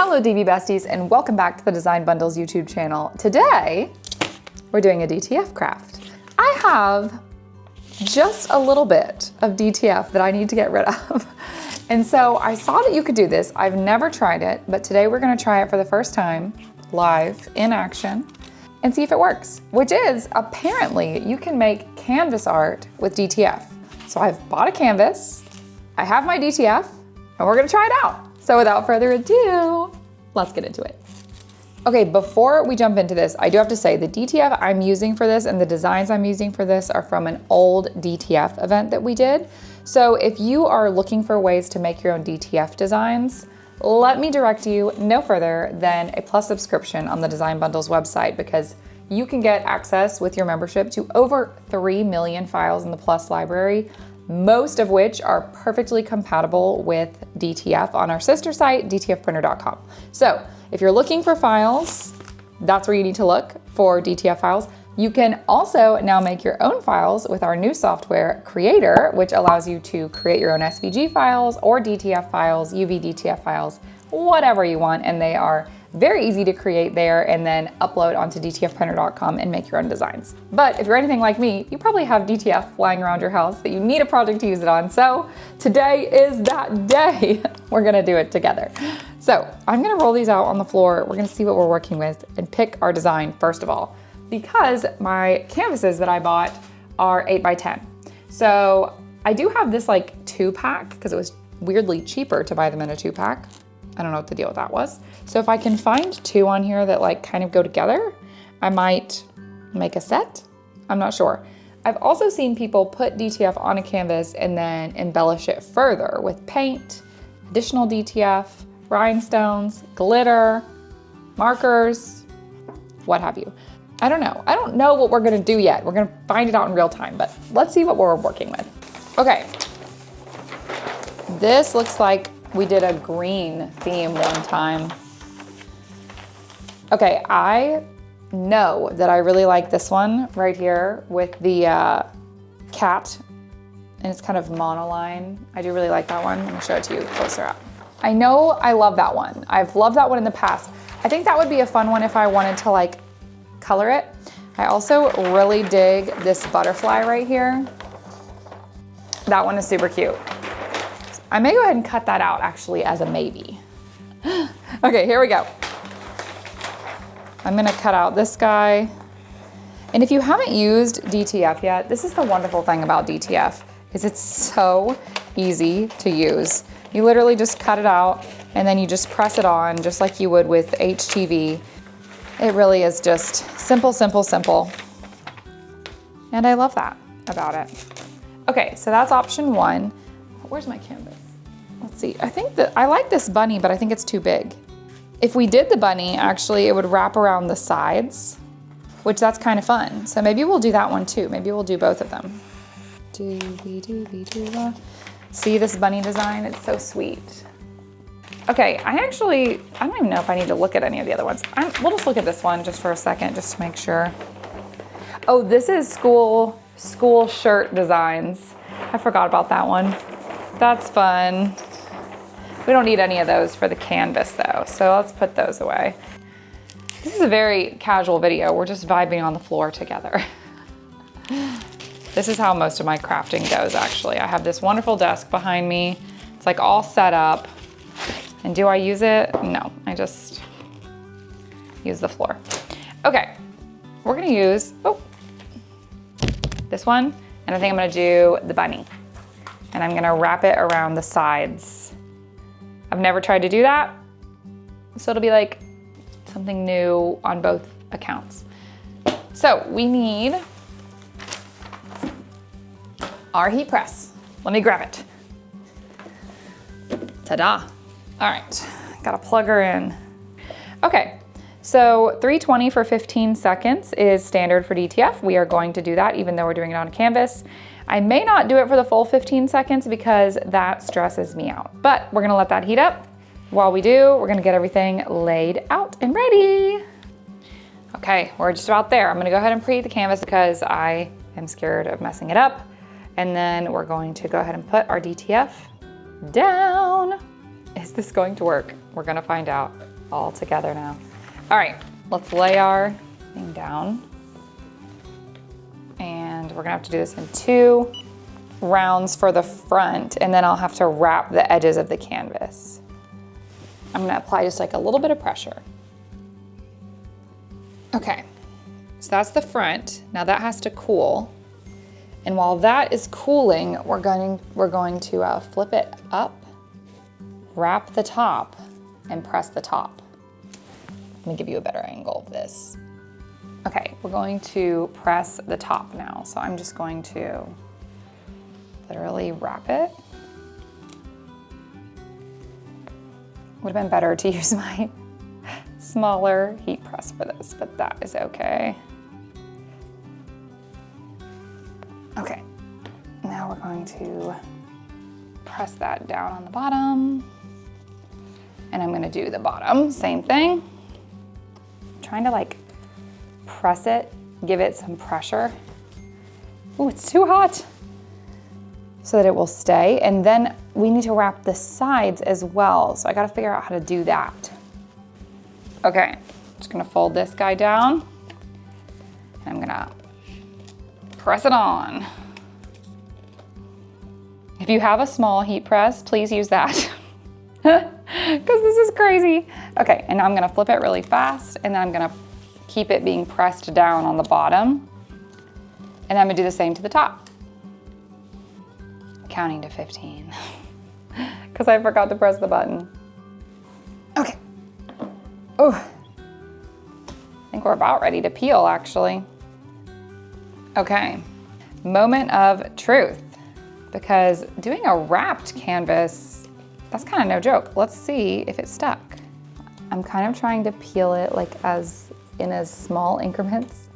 Hello DB Besties and welcome back to the Design Bundles YouTube channel. Today, we're doing a DTF craft. I have just a little bit of DTF that I need to get rid of. And so I saw that you could do this. I've never tried it, but today we're gonna try it for the first time, live, in action, and see if it works. Which is, apparently, you can make canvas art with DTF. So I've bought a canvas, I have my DTF, and we're gonna try it out. So without further ado, let's get into it. Okay, before we jump into this, I do have to say the DTF I'm using for this and the designs I'm using for this are from an old DTF event that we did. So if you are looking for ways to make your own DTF designs, let me direct you no further than a Plus subscription on the Design Bundles website, because you can get access with your membership to over 3 million files in the Plus library, most of which are perfectly compatible with DTF on our sister site, dtfprinter.com. So if you're looking for files, that's where you need to look for DTF files. You can also now make your own files with our new software, Creator, which allows you to create your own SVG files or DTF files, UV DTF files, whatever you want, and they are very easy to create there and then upload onto dtfprinter.com and make your own designs. But if you're anything like me, you probably have DTF lying around your house that you need a project to use it on. So today is that day. We're gonna do it together. So I'm gonna roll these out on the floor. We're gonna see what we're working with and pick our design first of all, because my canvases that I bought are 8x10. So I do have this like 2-pack because it was weirdly cheaper to buy them in a 2-pack. I don't know what the deal with that was. So if I can find 2 on here that like kind of go together, I might make a set. I'm not sure. I've also seen people put DTF on a canvas and then embellish it further with paint, additional DTF, rhinestones, glitter, markers, what have you. I don't know. I don't know what we're gonna do yet. We're gonna find it out in real time, but let's see what we're working with. Okay. This looks like we did a green theme one time. Okay, I know that I really like this one right here with the cat, and it's kind of monoline. I do really like that one. Let me show it to you closer up. I know I love that one. I've loved that one in the past. I think that would be a fun one if I wanted to like color it. I also really dig this butterfly right here. That one is super cute. I may go ahead and cut that out actually as a maybe. Okay, here we go. I'm gonna cut out this guy. And if you haven't used DTF yet, this is the wonderful thing about DTF, is it's so easy to use. You literally just cut it out and then you just press it on just like you would with HTV. It really is just simple, simple, simple. And I love that about it. Okay, so that's option 1. Where's my canvas? Let's see, I think that I like this bunny, but I think it's too big. If we did the bunny, actually, it would wrap around the sides, which that's kind of fun. So maybe we'll do that one too. Maybe we'll do both of them. See this bunny design? It's so sweet. Okay, I don't even know if I need to look at any of the other ones. We'll just look at this one just for a second, just to make sure. Oh, this is school shirt designs. I forgot about that one. That's fun. We don't need any of those for the canvas though, so let's put those away. This is a very casual video. We're just vibing on the floor together. This is how most of my crafting goes actually. I have this wonderful desk behind me. It's like all set up. And do I use it? No, I just use the floor. Okay, we're gonna use, this one, and I think I'm gonna do the bunny. And I'm gonna wrap it around the sides. I've never tried to do that, so it'll be like something new on both accounts. So we need our heat press. Let me grab it. Ta-da. All right, gotta plug her in. Okay, so 320 for 15 seconds is standard for DTF. We are going to do that even though we're doing it on a canvas. I may not do it for the full 15 seconds because that stresses me out, but we're gonna let that heat up. While we do, we're gonna get everything laid out and ready. Okay, we're just about there. I'm gonna go ahead and preheat the canvas because I am scared of messing it up. And then we're going to go ahead and put our DTF down. Is this going to work? We're gonna find out. all together now. All right, let's lay our thing down. And we're gonna have to do this in 2 rounds for the front, and then I'll have to wrap the edges of the canvas. I'm gonna apply just like a little bit of pressure. Okay, so that's the front. Now that has to cool. And while that is cooling, we're going to flip it up, wrap the top, and press the top. Let me give you a better angle of this. Okay, we're going to press the top now. So I'm just going to literally wrap it. Would have been better to use my smaller heat press for this, but that is okay. Okay, now we're going to press that down on the bottom. And I'm gonna do the bottom, same thing. I'm trying to like press it, give it some pressure. Ooh, it's too hot. So that it will stay. And then we need to wrap the sides as well. So I gotta figure out how to do that. Okay, just gonna fold this guy down. And I'm gonna press it on. If you have a small heat press, please use that. Because this is crazy. Okay, and now I'm gonna flip it really fast, and then I'm gonna keep it being pressed down on the bottom. And I'm gonna do the same to the top. Counting to 15. Because I forgot to press the button. Okay. Oh, I think we're about ready to peel, actually. Okay, moment of truth. Because doing a wrapped canvas, that's kind of no joke. Let's see if it's stuck. I'm kind of trying to peel it like as small increments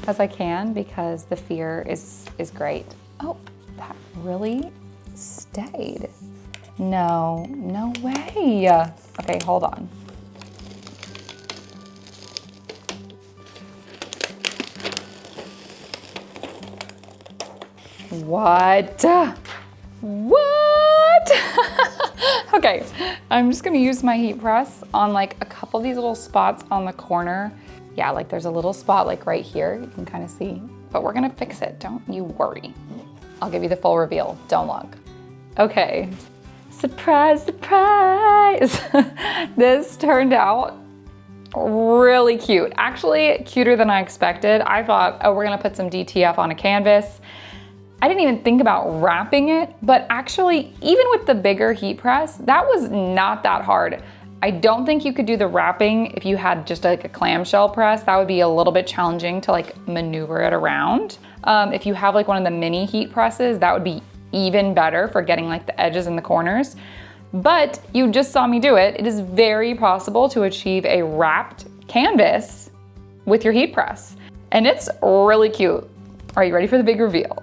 as I can, because the fear is great. Oh, that really stayed. No way. Okay, hold on. What? Okay, I'm just gonna use my heat press on like a couple of these little spots on the corner. Yeah, like there's a little spot like right here, you can kind of see, but we're gonna fix it, don't you worry. I'll give you the full reveal, don't look. Okay, surprise, surprise. This turned out really cute. Actually, cuter than I expected. I thought, oh, we're gonna put some DTF on a canvas. I didn't even think about wrapping it, but actually, even with the bigger heat press, that was not that hard. I don't think you could do the wrapping if you had just like a clamshell press. That would be a little bit challenging to like maneuver it around. If you have like one of the mini heat presses, that would be even better for getting like the edges and the corners. But you just saw me do it. It is very possible to achieve a wrapped canvas with your heat press. And it's really cute. Are you ready for the big reveal?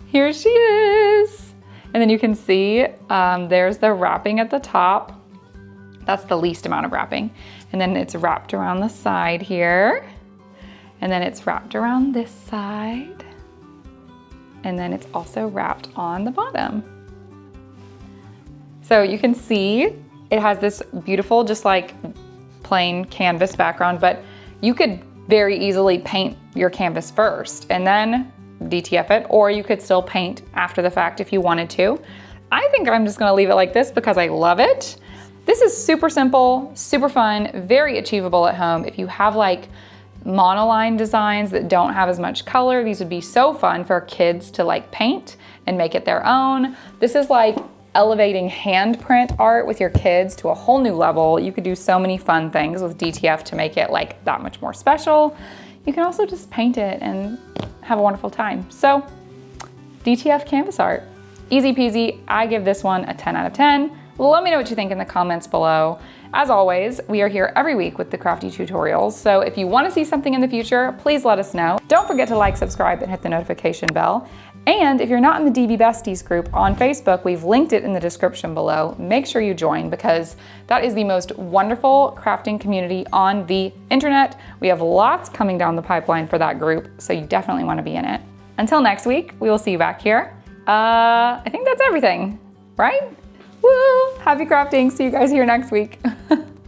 Here she is. And then you can see there's the wrapping at the top. That's the least amount of wrapping. And then it's wrapped around the side here. And then it's wrapped around this side. And then it's also wrapped on the bottom. So you can see it has this beautiful, just like plain canvas background, but you could very easily paint your canvas first and then DTF it, or you could still paint after the fact if you wanted to. I think I'm just gonna leave it like this because I love it. This is super simple, super fun, very achievable at home. If you have like monoline designs that don't have as much color, these would be so fun for kids to like paint and make it their own. This is like elevating handprint art with your kids to a whole new level. You could do so many fun things with DTF to make it like that much more special. You can also just paint it and have a wonderful time. So DTF canvas art, easy peasy. I give this one a 10 out of 10. Let me know what you think in the comments below. As always, we are here every week with the crafty tutorials. So if you want to see something in the future, please let us know. Don't forget to like, subscribe, and hit the notification bell. And if you're not in the DB Besties group on Facebook, we've linked it in the description below. Make sure you join because that is the most wonderful crafting community on the internet. We have lots coming down the pipeline for that group, so you definitely want to be in it. Until next week, we will see you back here. I think that's everything, right? Woo! Happy crafting. See you guys here next week.